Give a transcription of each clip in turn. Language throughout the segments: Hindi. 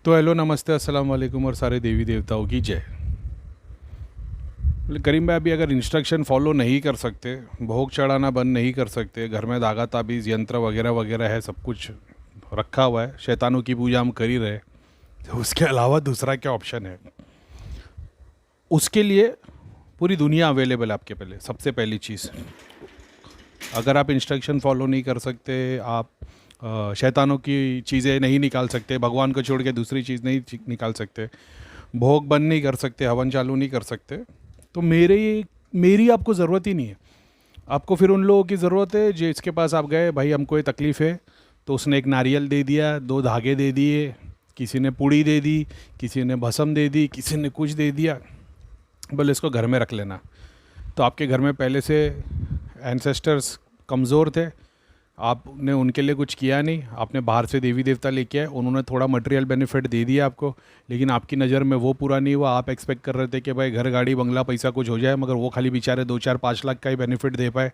तो हेलो, नमस्ते, अस्सलाम वालेकुम और सारे देवी देवताओं की जय। करीम भाई, अभी अगर इंस्ट्रक्शन फॉलो नहीं कर सकते, भोग चढ़ाना बंद नहीं कर सकते, घर में धागा ताबीज़ यंत्र वगैरह वगैरह है, सब कुछ रखा हुआ है, शैतानों की पूजा हम कर ही रहे, तो उसके अलावा दूसरा क्या ऑप्शन है? उसके लिए पूरी दुनिया अवेलेबल है आपके। पहले सबसे पहली चीज़, अगर आप इंस्ट्रक्शन फॉलो नहीं कर सकते, आप शैतानों की चीज़ें नहीं निकाल सकते, भगवान को छोड़ के दूसरी चीज़ नहीं निकाल सकते, भोग बंद नहीं कर सकते, हवन चालू नहीं कर सकते, तो मेरी आपको ज़रूरत ही नहीं है। आपको फिर उन लोगों की ज़रूरत है जिसके पास आप गए, भाई हमको ये तकलीफ़ है, तो उसने एक नारियल दे दिया, दो धागे दे दिए, किसी ने पूड़ी दे दी, किसी ने भस्म दे दी, किसी ने कुछ दे दिया, बोले इसको घर में रख लेना। तो आपके घर में पहले से एंसेस्टर्स कमज़ोर थे, आपने उनके लिए कुछ किया नहीं, आपने बाहर से देवी देवता लेके आए, उन्होंने थोड़ा मटेरियल बेनिफिट दे दिया आपको, लेकिन आपकी नज़र में वो पूरा नहीं हुआ। आप एक्सपेक्ट कर रहे थे कि भाई घर गाड़ी बंगला पैसा कुछ हो जाए, मगर वो खाली बेचारे 2 4 5 लाख का ही बेनिफिट दे पाए,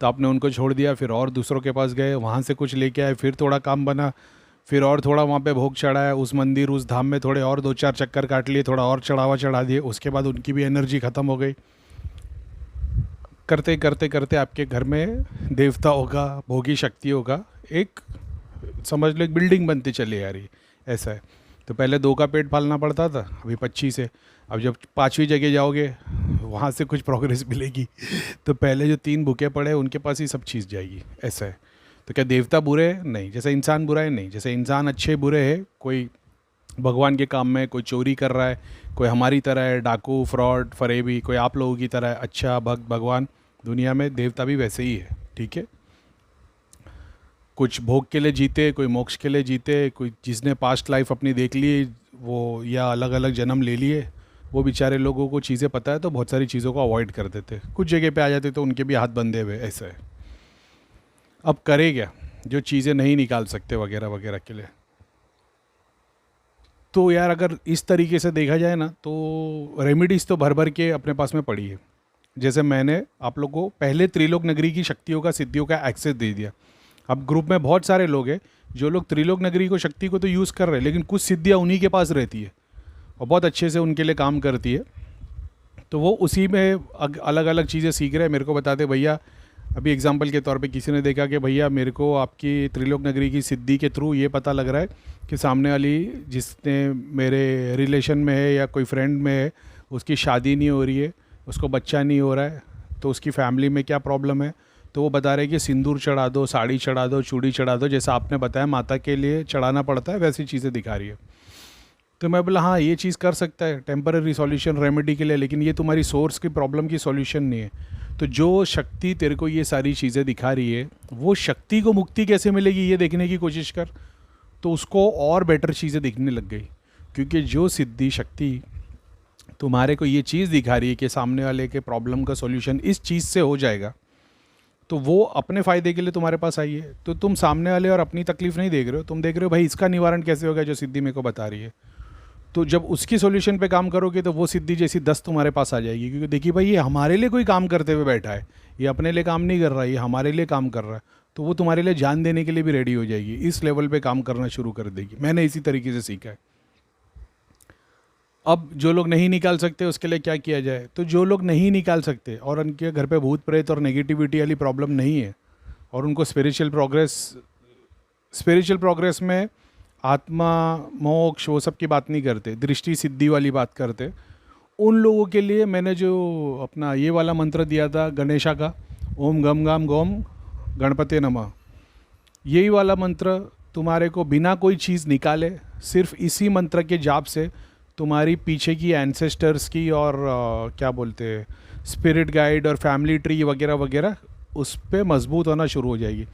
तो आपने उनको छोड़ दिया। फिर और दूसरों के पास गए, वहाँ से कुछ लेके आए, फिर थोड़ा काम बना, फिर और थोड़ा वहाँ पे भोग चढ़ाया, उस मंदिर उस धाम में थोड़े और 2 4 चक्कर काट लिए, थोड़ा और चढ़ावा चढ़ा दिए, उसके बाद उनकी भी एनर्जी ख़त्म हो गई। करते करते करते आपके घर में देवताओं का, भोगी शक्तियों का एक, समझ लो, एक बिल्डिंग बनती चली आ रही, ऐसा है। तो पहले 2 का पेट पालना पड़ता था, अभी 25 है। अब जब 5वीं जगह जाओगे, वहाँ से कुछ प्रोग्रेस मिलेगी, तो पहले जो 3 भूखे पड़े हैं उनके पास ही सब चीज़ जाएगी, ऐसा है। तो क्या देवता बुरे हैं? नहीं। जैसे इंसान बुरा है? नहीं। जैसे इंसान अच्छे बुरे है, कोई भगवान के काम में, कोई चोरी कर रहा है, कोई हमारी तरह है डाकू, फ्रॉड, फरेबी, कोई आप लोगों की तरह है अच्छा भक्त भगवान, दुनिया में देवता भी वैसे ही है, ठीक है। कुछ भोग के लिए जीते, कोई मोक्ष के लिए जीते, कोई जिसने पास्ट लाइफ अपनी देख ली वो, या अलग अलग जन्म ले लिए, वो बेचारे लोगों को चीज़ें पता है तो बहुत सारी चीज़ों को अवॉइड कर देते, कुछ जगह पे आ जाते तो उनके भी हाथ बंधे हुए, ऐसा है। अब करे क्या जो चीज़ें नहीं निकाल सकते वगैरह वगैरह के लिए? तो यार अगर इस तरीके से देखा जाए ना, तो रेमिडीज़ तो भर भर के अपने पास में पड़ी है। जैसे मैंने आप लोगों को पहले त्रिलोक नगरी की शक्तियों का, सिद्धियों का एक्सेस दे दिया। अब ग्रुप में बहुत सारे लोग हैं जो लोग त्रिलोक नगरी को, शक्ति को तो यूज़ कर रहे हैं, लेकिन कुछ सिद्धियाँ उन्हीं के पास रहती है और बहुत अच्छे से उनके लिए काम करती है, तो वो उसी में अलग अलग चीज़ें सीख रहे हैं। मेरे को बताते, भैया अभी एग्जांपल के तौर पे किसी ने देखा कि भैया मेरे को आपकी त्रिलोक नगरी की सिद्धि के थ्रू ये पता लग रहा है कि सामने वाली जिसने मेरे रिलेशन में है या कोई फ्रेंड में है, उसकी शादी नहीं हो रही है, उसको बच्चा नहीं हो रहा है, तो उसकी फैमिली में क्या प्रॉब्लम है। तो वो बता रहे कि सिंदूर चढ़ा दो, साड़ी चढ़ा दो, चूड़ी चढ़ा दो, जैसा आपने बताया माता के लिए चढ़ाना पड़ता है, वैसी चीज़ें दिखा रही है। तो मैं बोला हाँ ये चीज़ कर सकता है टेम्पररी सॉल्यूशन रेमेडी के लिए, लेकिन ये तुम्हारी सोर्स की प्रॉब्लम की सॉल्यूशन नहीं है। तो जो शक्ति तेरे को ये सारी चीज़ें दिखा रही है, वो शक्ति को मुक्ति कैसे मिलेगी ये देखने की कोशिश कर, तो उसको और बेटर चीज़ें दिखने लग गई। क्योंकि जो सिद्धि शक्ति तुम्हारे को ये चीज़ दिखा रही है कि सामने वाले के प्रॉब्लम का सॉल्यूशन इस चीज़ से हो जाएगा, तो वो अपने फ़ायदे के लिए तुम्हारे पास आई है। तो तुम सामने वाले और अपनी तकलीफ़ नहीं देख रहे हो, तुम देख रहे हो भाई इसका निवारण कैसे होगा जो सिद्धि मेरे को बता रही है। तो जब उसकी सॉल्यूशन पे काम करोगे तो वो सिद्धि जैसी 10 तुम्हारे पास आ जाएगी, क्योंकि देखिए भाई ये हमारे लिए कोई काम करते हुए बैठा है, ये अपने लिए काम नहीं कर रहा है, ये हमारे लिए काम कर रहा है, तो वो तुम्हारे लिए जान देने के लिए भी रेडी हो जाएगी, इस लेवल पे काम करना शुरू कर देगी। मैंने इसी तरीके से सीखा है। अब जो लोग नहीं निकाल सकते उसके लिए क्या किया जाए? तो जो लोग नहीं निकाल सकते और उनके घर पे भूत प्रेत और नेगेटिविटी वाली प्रॉब्लम नहीं है, और उनको स्पिरिचुअल प्रोग्रेस में आत्मा, मोक्ष, वो सब की बात नहीं करते, दृष्टि सिद्धि वाली बात करते, उन लोगों के लिए मैंने जो अपना ये वाला मंत्र दिया था गणेशा का, ओम गम गम गोम गणपते नमः, यही वाला मंत्र तुम्हारे को बिना कोई चीज़ निकाले, सिर्फ इसी मंत्र के जाप से तुम्हारी पीछे की एंसेस्टर्स की और क्या बोलते हैं, स्पिरिट गाइड और फैमिली ट्री वगैरह वगैरह उस पर मजबूत होना शुरू हो जाएगी।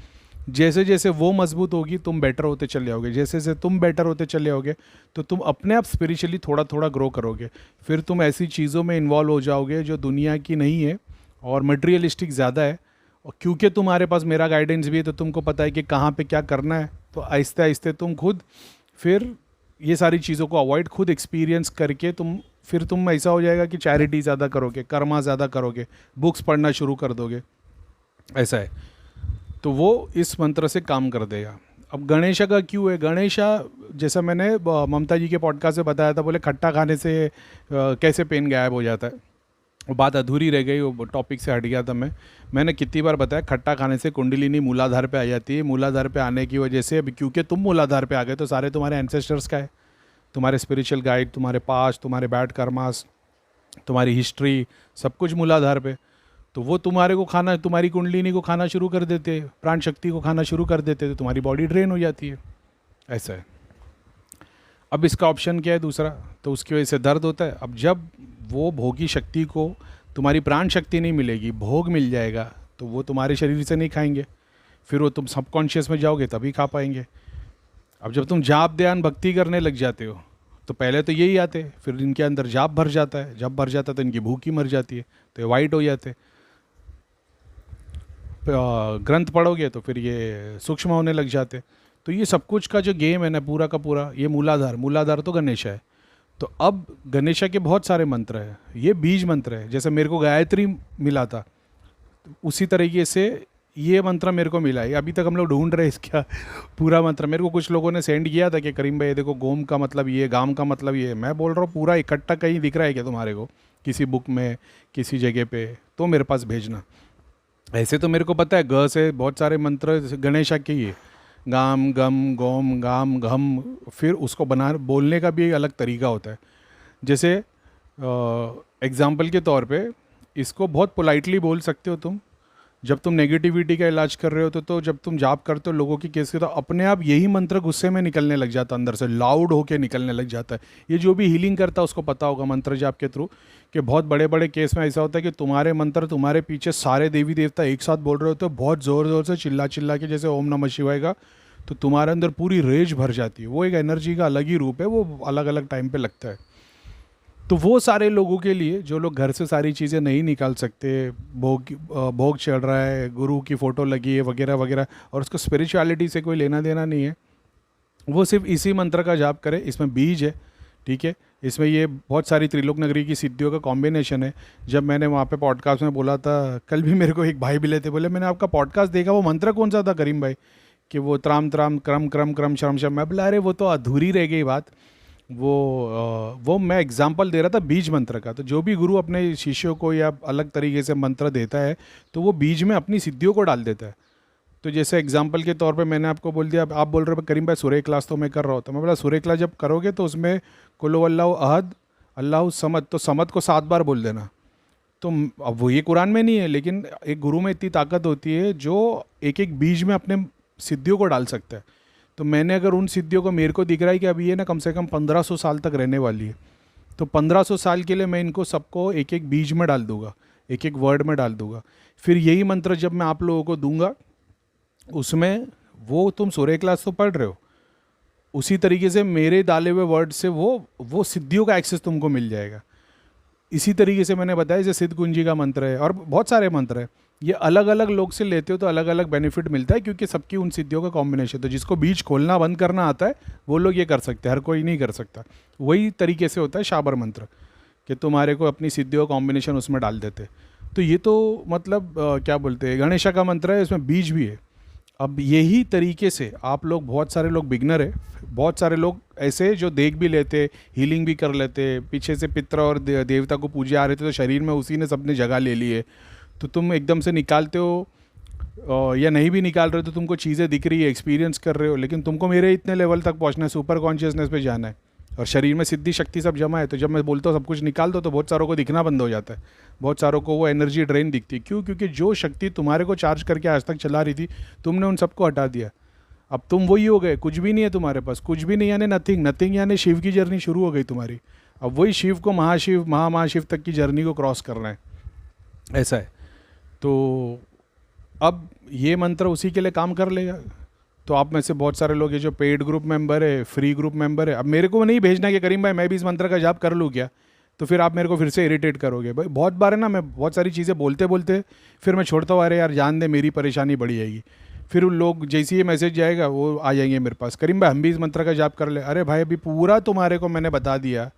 जैसे जैसे वो मजबूत होगी तुम बेटर होते चले जाओगे, जैसे जैसे तुम बेटर होते चले जाओगे तो तुम अपने आप स्पिरिचुअली थोड़ा थोड़ा ग्रो करोगे। फिर तुम ऐसी चीज़ों में इन्वॉल्व हो जाओगे जो दुनिया की नहीं है और मटेरियलिस्टिक ज़्यादा है, और क्योंकि तुम्हारे पास मेरा गाइडेंस भी है तो तुमको पता है कि कहाँ पे क्या करना है, तो आहिस्ते आहिस्ते तुम खुद फिर ये सारी चीज़ों को अवॉइड खुद एक्सपीरियंस करके तुम ऐसा हो जाएगा कि चैरिटी ज़्यादा करोगे, कर्मा ज़्यादा करोगे, बुक्स पढ़ना शुरू कर दोगे, ऐसा है। तो वो इस मंत्र से काम कर देगा। अब गणेशा का क्यों है? गणेशा, जैसा मैंने ममता जी के पॉडकास्ट में बताया था, बोले खट्टा खाने से कैसे पेन गायब हो जाता है। वो बात अधूरी रह गई, वो टॉपिक से हट गया था मैंने कितनी बार बताया, खट्टा खाने से कुंडलिनी मूलाधार पे आ जाती है। मूलाधार पे आने की वजह से, अभी क्योंकि तुम मूलाधार पे आ गए तो सारे तुम्हारे एंसेस्टर्स का है, तुम्हारे स्पिरिचुअल गाइड, तुम्हारे पास्ट, तुम्हारे बैड कर्मास, तुम्हारी हिस्ट्री, सब कुछ मूलाधार पे। तो वो तुम्हारे को खाना, तुम्हारी कुंडलिनी को खाना शुरू कर देते, प्राण शक्ति को खाना शुरू कर देते, तो तुम्हारी बॉडी ड्रेन हो जाती है। ऐसा है। अब इसका ऑप्शन क्या है दूसरा? तो उसकी वजह से दर्द होता है। अब जब वो भोगी शक्ति को, तुम्हारी प्राण शक्ति नहीं मिलेगी, भोग मिल जाएगा, तो वो तुम्हारे शरीर से नहीं खाएंगे, फिर वो तुम सबकॉन्शियस में जाओगे तभी खा पाएंगे। अब जब तुम जाप ध्यान भक्ति करने लग जाते हो, तो पहले तो यही आते, फिर इनके अंदर जाप भर जाता है, जब भर जाता है तो इनकी भूख ही मर जाती है, तो ये वाइट हो जाते। ग्रंथ पढ़ोगे तो फिर ये सूक्ष्म होने लग जाते। तो ये सब कुछ का जो गेम है ना, पूरा का पूरा, ये मूलाधार तो गणेशा है। तो अब गणेशा के बहुत सारे मंत्र हैं, ये बीज मंत्र है। जैसे मेरे को गायत्री मिला था, उसी तरीके से ये मंत्र मेरे को मिला है। अभी तक हम लोग ढूंढ रहे हैं इसका पूरा मंत्र। मेरे को कुछ लोगों ने सेंड किया था कि करीम भाई देखो, गोम का मतलब ये, गाम का मतलब ये। मैं बोल रहा हूँ पूरा इकट्ठा कहीं दिख रहा है क्या तुम्हारे को, किसी बुक में, किसी जगह पे, तो मेरे पास भेजना। ऐसे तो मेरे को पता है ग से बहुत सारे मंत्र गणेशा के ही है, गाम गम गोम गाम घम, फिर उसको बना बोलने का भी एक अलग तरीका होता है। जैसे एग्जाम्पल के तौर पे इसको बहुत पोलाइटली बोल सकते हो तुम, जब तुम नेगेटिविटी का इलाज कर रहे हो तो जब तुम जाप करते हो लोगों की केस के, तो अपने आप यही मंत्र गुस्से में निकलने लग जाता, अंदर से लाउड होके निकलने लग जाता है। ये जो भी हीलिंग करता है उसको पता होगा मंत्र जाप के थ्रू, कि बहुत बड़े बड़े केस में ऐसा होता है कि तुम्हारे मंत्र, तुम्हारे पीछे सारे देवी देवता एक साथ बोल रहे होते हो, बहुत ज़ोर ज़ोर से चिल्ला चिल्ला के, जैसे ओम नमः शिवाय का, तो तुम्हारे अंदर पूरी रेज भर जाती है। वो एक एनर्जी का अलग ही रूप है, वो अलग अलग टाइम पे लगता है। तो वो सारे लोगों के लिए जो लोग घर से सारी चीज़ें नहीं निकाल सकते, भोग चढ़ रहा है, गुरु की फ़ोटो लगी है वगैरह वगैरह, और उसको स्पिरिचुअलिटी से कोई लेना देना नहीं है, वो सिर्फ इसी मंत्र का जाप करे। इसमें बीज है, ठीक है, इसमें ये बहुत सारी त्रिलोक नगरी की सिद्धियों का कॉम्बिनेशन है। जब मैंने वहाँ पे पॉडकास्ट में बोला था, कल भी मेरे को एक भाई मिले थे, बोले मैंने आपका पॉडकास्ट देखा, वो मंत्र कौन सा था करीम भाई, कि वो त्राम त्राम क्रम क्रम क्रम शर्म शर्म। मैं बोला अरे वो तो अधूरी रह गई बात, वो मैं एग्जाम्पल दे रहा था बीज मंत्र का। तो जो भी गुरु अपने शिष्यों को या अलग तरीके से मंत्र देता है, तो वो बीज में अपनी सिद्धियों को डाल देता है। तो जैसे एग्जाम्पल के तौर पे मैंने आपको बोल दिया, आप बोल रहे हो करीम भाई सूर्य क्लास तो मैं कर रहा हूँ, तो मैं बोला सूर्य क्लास जब करोगे तो उसमें कुल अल्लाह अहद अल्लाह समद, तो समद को 7 बार बोल देना। तो अब वो ये कुरान में नहीं है, लेकिन एक गुरु में इतनी ताकत होती है जो एक एक बीज में अपने सिद्धियों को डाल सकता है। तो मैंने अगर उन सिद्धियों को, मेरे को दिख रहा है कि अभी ये ना कम से कम 1500 साल तक रहने वाली है, तो 1500 साल के लिए मैं इनको सबको एक एक बीज में डाल दूंगा, एक एक वर्ड में डाल दूंगा। फिर यही मंत्र जब मैं आप लोगों को दूंगा, उसमें वो तुम सूर्य क्लास तो पढ़ रहे हो, उसी तरीके से मेरे डाले हुए वर्ड से वो सिद्धियों का एक्सेस तुमको मिल जाएगा। इसी तरीके से मैंने बताया, जैसे सिद्ध कुंजी का मंत्र है और बहुत सारे मंत्र है, ये अलग अलग लोग से लेते हो तो अलग अलग बेनिफिट मिलता है, क्योंकि सबकी उन सिद्धियों का कॉम्बिनेशन। तो जिसको बीज खोलना बंद करना आता है वो लोग ये कर सकते हैं, हर कोई नहीं कर सकता। वही तरीके से होता है शाबर मंत्र, कि तुम्हारे को अपनी सिद्धियों का कॉम्बिनेशन उसमें डाल देते। तो ये तो मतलब क्या बोलते हैं, गणेशा का मंत्र है, इसमें बीज भी है। अब यही तरीके से आप लोग, बहुत सारे लोग बिगनर है, बहुत सारे लोग ऐसे जो देख भी लेते, हीलिंग भी कर लेते, पीछे से पितर और देवता को पूजे आ रहे थे, तो शरीर में उसी ने सबने जगह ले ली है। तो तुम एकदम से निकालते हो या नहीं भी निकाल रहे हो, तो तुमको चीज़ें दिख रही है, एक्सपीरियंस कर रहे हो, लेकिन तुमको मेरे इतने लेवल तक पहुंचना है, सुपर कॉन्शियसनेस पे जाना है, और शरीर में सिद्धि शक्ति सब जमा है। तो जब मैं बोलता हूँ सब कुछ निकाल दो, तो बहुत सारों को दिखना बंद हो जाता है, बहुत सारों को वो एनर्जी ड्रेन दिखती है। क्यों? क्योंकि जो शक्ति तुम्हारे को चार्ज करके आज तक चला रही थी, तुमने उन सबको हटा दिया। अब तुम वही हो गए, कुछ भी नहीं है तुम्हारे पास, कुछ भी नहीं यानी नथिंग, नथिंग यानी शिव की जर्नी शुरू हो गई तुम्हारी। अब वही शिव को महाशिव महाशिव तक की जर्नी को क्रॉस करना है, ऐसा है। तो अब ये मंत्र उसी के लिए काम कर लेगा। तो आप में से बहुत सारे लोग, ये जो पेड ग्रुप मेंबर है, फ्री ग्रुप मेंबर है, अब मेरे को नहीं भेजना कि करीम भाई मैं भी इस मंत्र का जाप कर लूँ क्या, तो फिर आप मेरे को फिर से इरिटेट करोगे। भाई बहुत बार है ना, मैं बहुत सारी चीज़ें बोलते बोलते फिर मैं छोड़ता हूँ, अरे यार जान दे, मेरी परेशानी बढ़ी जाएगी। फिर उन लोग जैसे ही मैसेज जाएगा वो आ जाएंगे मेरे पास, करीम भाई हम भी इस मंत्र का जाप कर ले। अरे भाई अभी पूरा तुम्हारे को मैंने बता दिया,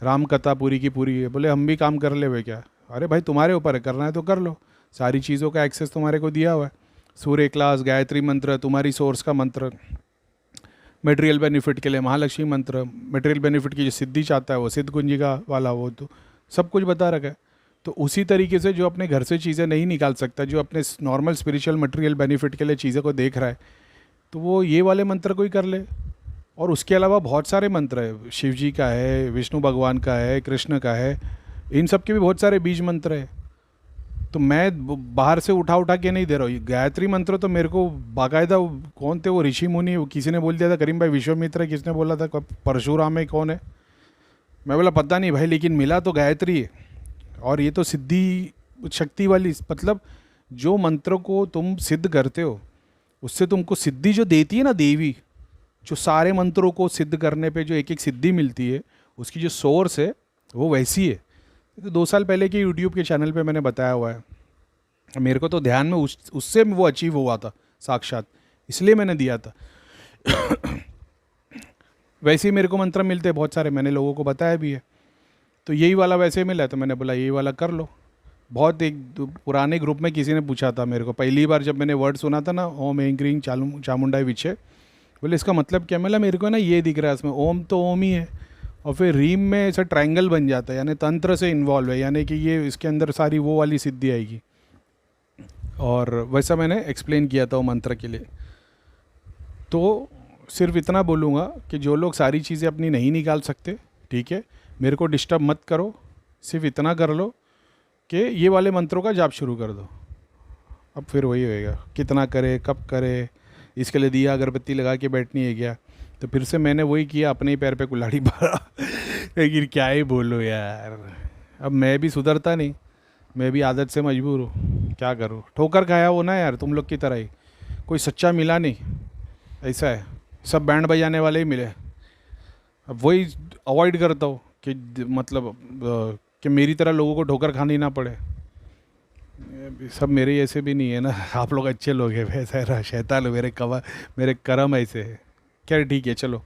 राम कथा पूरी की पूरी है, बोले हम भी काम कर ले हुए क्या। अरे भाई तुम्हारे ऊपर है, करना है तो कर लो, सारी चीज़ों का एक्सेस तुम्हारे को दिया हुआ है। सूर्य क्लास, गायत्री मंत्र, तुम्हारी सोर्स का मंत्र, मटेरियल बेनिफिट के लिए महालक्ष्मी मंत्र, मटेरियल बेनिफिट की जो सिद्धि चाहता है वो सिद्ध कुंजिका वाला, वो तो सब कुछ बता रखा है। तो उसी तरीके से जो अपने घर से चीज़ें नहीं निकाल सकता, जो अपने नॉर्मल स्पिरिचुअल मटेरियल बेनिफिट के लिए चीज़ों को देख रहा है, तो वो ये वाले मंत्र को ही कर ले। और उसके अलावा बहुत सारे मंत्र है, शिव जी का है, विष्णु भगवान का है, कृष्ण का है, इन सब के भी बहुत सारे बीज मंत्र है। तो मैं बाहर से उठा उठा के नहीं दे रहा हूँ। गायत्री मंत्र तो मेरे को बाकायदा, कौन थे वो ऋषि मुनि, वो किसी ने बोल दिया था, करीम भाई विश्वामित्र, किसने बोला था, परशुराम है, कौन है, मैं बोला पता नहीं भाई, लेकिन मिला तो गायत्री है। और ये तो सिद्धि शक्ति वाली, मतलब जो मंत्र को तुम सिद्ध करते हो उससे तुमको सिद्धि जो देती है ना देवी, जो सारे मंत्रों को सिद्ध करने पे जो एक एक सिद्धि मिलती है, उसकी जो सोर्स है वो वैसी है। तो 2 साल पहले के यूट्यूब के चैनल पे मैंने बताया हुआ है। मेरे को तो ध्यान में उससे वो अचीव हुआ था साक्षात, इसलिए मैंने दिया था। वैसे ही मेरे को मंत्र मिलते हैं बहुत सारे, मैंने लोगों को बताया भी है। तो यही वाला वैसे मिला, तो मैंने बोला यही वाला कर लो। बहुत एक पुराने ग्रुप में किसी ने पूछा था मेरे को, पहली बार जब मैंने वर्ड सुना था ना, ओम ऐं क्रीं चामुंडाई विचे, बोले इसका मतलब क्या, मतलब मेरे को ना ये दिख रहा है इसमें, ओम तो ओम ही है और फिर रीम में ऐसा ट्रायंगल बन जाता है, यानी तंत्र से इन्वॉल्व है, यानी कि ये इसके अंदर सारी वो वाली सिद्धि आएगी। और वैसा मैंने एक्सप्लेन किया था वो मंत्र के लिए। तो सिर्फ इतना बोलूँगा कि जो लोग सारी चीज़ें अपनी नहीं निकाल सकते, ठीक है, मेरे को डिस्टर्ब मत करो, सिर्फ इतना कर लो कि ये वाले मंत्रों का जाप शुरू कर दो। अब फिर वही होएगा, कितना करे, कब करे, इसके लिए दिया अगरबत्ती लगा के बैठनी है क्या। तो फिर से मैंने वही किया, अपने ही पैर पे कुल्हाड़ी मारा। लेकिन क्या ही बोलो यार, अब मैं भी सुधरता नहीं, मैं भी आदत से मजबूर हूँ, क्या करूँ, ठोकर खाया हो ना यार, तुम लोग की तरह ही, कोई सच्चा मिला नहीं, ऐसा है, सब बैंड बजाने वाले ही मिले। अब वही अवॉइड करता हूँ कि मतलब कि मेरी तरह लोगों को ठोकर खानी ना पड़े। सब मेरे ऐसे भी नहीं है ना, आप लोग अच्छे लोग हैं, वैसा शैतान मेरे कर्म ऐसे है। क्या ठीक है, चलो।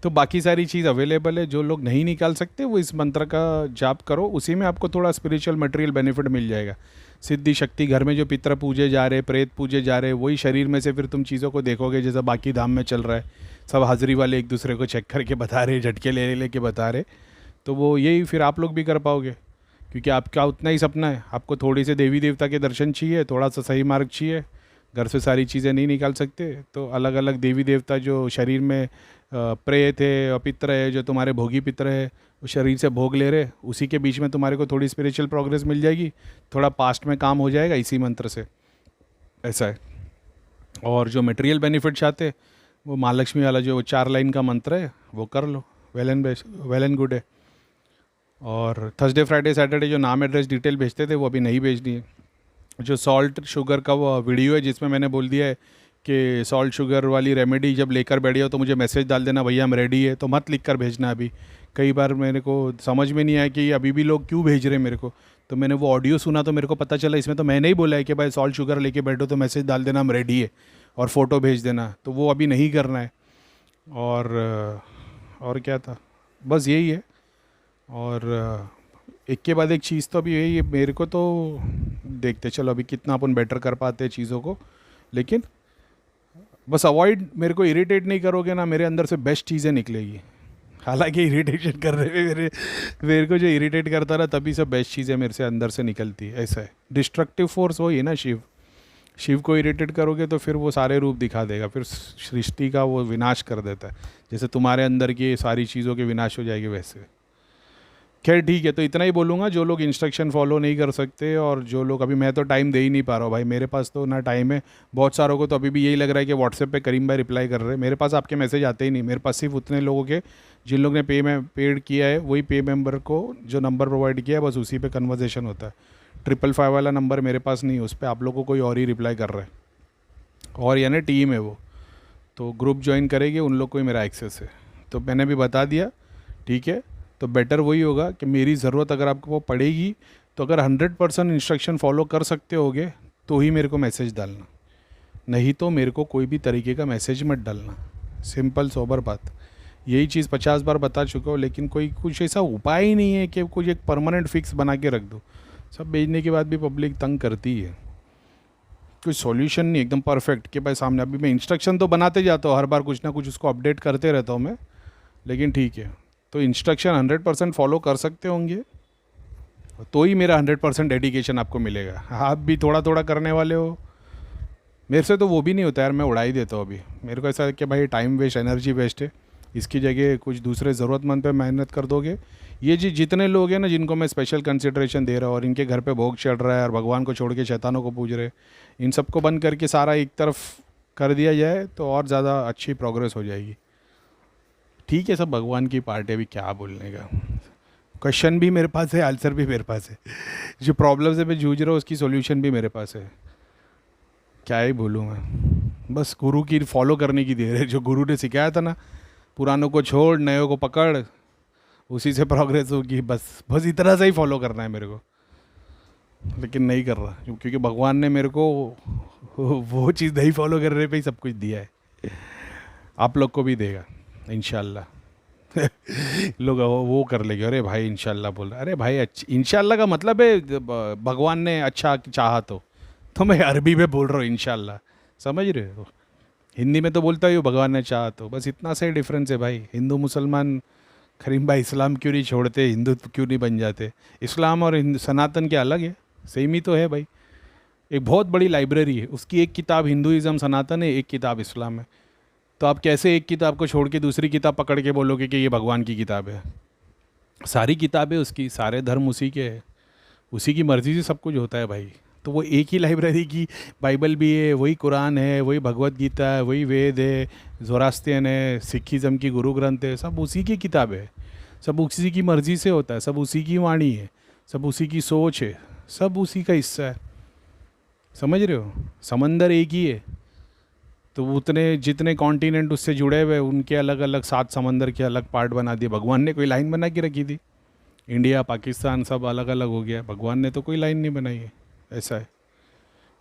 तो बाकी सारी चीज़ अवेलेबल है, जो लोग नहीं निकाल सकते वो इस मंत्र का जाप करो, उसी में आपको थोड़ा स्पिरिचुअल मटेरियल बेनिफिट मिल जाएगा। सिद्धि शक्ति, घर में जो पितर पूजे जा रहे, प्रेत पूजे जा रहे, वही शरीर में से फिर तुम चीज़ों को देखोगे, जैसा बाकी धाम में चल रहा है, सब हाजिरी वाले एक दूसरे को चेक करके बता रहे, झटके ले लेके बता रहे, तो वो यही फिर आप लोग भी कर पाओगे, क्योंकि आपका उतना ही सपना है। आपको थोड़ी से देवी देवता के दर्शन चाहिए, थोड़ा सा सही मार्ग चाहिए, घर से सारी चीज़ें नहीं निकाल सकते, तो अलग अलग देवी देवता जो शरीर में प्रेत है, पितर है, जो तुम्हारे भोगी पितर है, वो शरीर से भोग ले रहे, उसी के बीच में तुम्हारे को थोड़ी स्पिरिचुअल प्रोग्रेस मिल जाएगी, थोड़ा पास्ट में काम हो जाएगा इसी मंत्र से, ऐसा है। और जो मटेरियल बेनिफिट चाहते, वो महालक्ष्मी वाला जो 4 लाइन का मंत्र है वो कर लो, वेल एंड गुड है। और थर्सडे फ्राइडे सैटरडे जो नाम एड्रेस डिटेल भेजते थे वो अभी नहीं भेजनी है। जो सॉल्ट शुगर का वो वीडियो है जिसमें मैंने बोल दिया है कि सॉल्ट शुगर वाली रेमेडी जब लेकर बैठे हो तो मुझे मैसेज डाल देना, भैया हम रेडी है, तो मत लिख कर भेजना। अभी कई बार मेरे को समझ में नहीं आया कि अभी भी लोग क्यों भेज रहे हैं मेरे को, तो मैंने वो ऑडियो सुना तो मेरे को पता चला इसमें तो मैंने ही बोला है कि भाई सॉल्ट शुगर लेके बैठो तो मैसेज डाल देना हम रेडी है और फ़ोटो भेज देना, तो वो अभी नहीं करना है। और क्या था, बस यही है। और एक के बाद एक चीज़ तो अभी यही है, मेरे को तो देखते चलो अभी कितना अपन बेटर कर पाते हैं चीज़ों को, लेकिन बस अवॉइड, मेरे को इरिटेट नहीं करोगे ना, मेरे अंदर से बेस्ट चीज़ें निकलेगी। हालांकि इरिटेशन कर रहे हैं मेरे को जो इरिटेट करता रहा तभी सब बेस्ट चीज़ें मेरे से अंदर से निकलती है, ऐसा है। डिस्ट्रक्टिव फोर्स वही है ना शिव को इरिटेट करोगे तो फिर वो सारे रूप दिखा देगा, फिर सृष्टि का वो विनाश कर देता है, जैसे तुम्हारे अंदर की सारी चीज़ों के विनाश हो जाएगी वैसे। खैर ठीक है, तो इतना ही बोलूँगा, जो लोग इंस्ट्रक्शन फॉलो नहीं कर सकते और जो लोग, अभी मैं तो टाइम दे ही नहीं पा रहा हूँ भाई, मेरे पास तो ना टाइम है। बहुत सारों को तो अभी भी यही लग रहा है कि व्हाट्सएप पे करीम भाई रिप्लाई कर रहे हैं, मेरे पास आपके मैसेज आते ही नहीं। मेरे पास सिर्फ उतने लोगों के जिन लोग ने पेड किया है, वही पे मेंबर को जो नंबर प्रोवाइड किया है बस उसी पर कन्वर्जेशन होता है। 555 वाला नंबर मेरे पास नहीं है, उस पर आप लोगों को कोई और ही रिप्लाई कर रहा है, और यानी टीम है वो, तो ग्रुप ज्वाइन करेगी उन लोग को ही मेरा एक्सेस है। तो मैंने भी बता दिया, ठीक है। तो बेटर वही होगा कि मेरी ज़रूरत अगर आपको वो पड़ेगी तो अगर 100% इंस्ट्रक्शन फॉलो कर सकते होगे तो ही मेरे को मैसेज डालना, नहीं तो मेरे को कोई भी तरीके का मैसेज मत डालना। सिंपल सोबर बात, यही चीज़ 50 बार बता चुका हूँ, लेकिन कोई कुछ ऐसा उपाय ही नहीं है कि कुछ एक परमानेंट फिक्स बना के रख दो। सब भेजने के बाद भी पब्लिक तंग करती है, कोई सॉल्यूशन नहीं एकदम परफेक्ट कि भाई सामने। अभी मैं इंस्ट्रक्शन तो बनाते जाता हूँ, हर बार कुछ ना कुछ उसको अपडेट करते रहता हूँ मैं, लेकिन ठीक है। तो इंस्ट्रक्शन 100% फॉलो कर सकते होंगे तो ही मेरा 100% डेडिकेशन आपको मिलेगा। आप भी थोड़ा थोड़ा करने वाले हो, मेरे से तो वो भी नहीं होता यार, मैं उड़ा ही देता हूँ। अभी मेरे को ऐसा है कि भाई टाइम वेस्ट, एनर्जी वेस्ट है, इसकी जगह कुछ दूसरे ज़रूरतमंद पे मेहनत कर दोगे। ये जी जितने लोग हैं ना जिनको मैं स्पेशल कंसिड्रेशन दे रहा हूँ और इनके घर पे भोग चढ़ रहा है और भगवान को छोड़ के शैतानों को पूज रहे, इन सबको बंद करके सारा एक तरफ कर दिया जाए तो और ज़्यादा अच्छी प्रोग्रेस हो जाएगी। ठीक है, सब भगवान की पार्टी, अभी क्या बोलने का। क्वेश्चन भी मेरे पास है, आंसर भी मेरे पास है, जो प्रॉब्लम से मैं जूझ रहा हूँ उसकी सोल्यूशन भी मेरे पास है। क्या ही बोलूँ मैं, बस गुरु की फॉलो करने की देर है। जो गुरु ने सिखाया था ना, पुरानों को छोड़ नयों को पकड़, उसी से प्रोग्रेस होगी। बस बस इतना सा ही फॉलो करना है मेरे को, लेकिन नहीं कर रहा क्योंकि भगवान ने मेरे को वो चीज़ नहीं फॉलो करने पे ही सब कुछ दिया है। आप लोग को भी देगा इंशाल्लाह। लोग वो कर लेंगे, अरे भाई इंशाल्लाह बोल रहा, अरे भाई इंशाल्लाह का मतलब है भगवान ने अच्छा चाहा तो मैं अरबी में बोल रहा हूँ इंशाल्लाह, समझ रहे हो। हिंदी में तो बोलता ही हूँ भगवान ने चाहा तो, बस इतना सा ही डिफरेंस है भाई। हिंदू मुसलमान करीम भाई इस्लाम क्यों नहीं छोड़ते, हिंदू क्यों नहीं बन जाते। इस्लाम और सनातन के अलग है, सेम ही तो है भाई। एक बहुत बड़ी लाइब्रेरी है, उसकी एक किताब हिंदुइज़्म सनातन है, एक किताब इस्लाम है। तो आप कैसे एक किताब को छोड़ के दूसरी किताब पकड़ के बोलोगे कि ये भगवान की किताब है। सारी किताबें उसकी, सारे धर्म उसी के हैं, उसी की मर्ज़ी से सब कुछ होता है भाई। तो वो एक ही लाइब्रेरी की बाइबल भी है, वही कुरान है, वही भगवत गीता है, वही वेद है, ज़ोरास्ट्रियन है, सिखिज़म की गुरु ग्रंथ है, सब उसी की किताब है। सब उसी की मर्ज़ी से होता है, सब उसी की वाणी है, सब उसी की सोच है, सब उसी का हिस्सा है। समझ रहे हो, समंदर एक ही है, तो उतने जितने कॉन्टिनेंट उससे जुड़े हुए उनके अलग अलग 7 समंदर के अलग पार्ट बना दिए। भगवान ने कोई लाइन बना के रखी थी? इंडिया पाकिस्तान सब अलग अलग हो गया, भगवान ने तो कोई लाइन नहीं बनाई है, ऐसा है।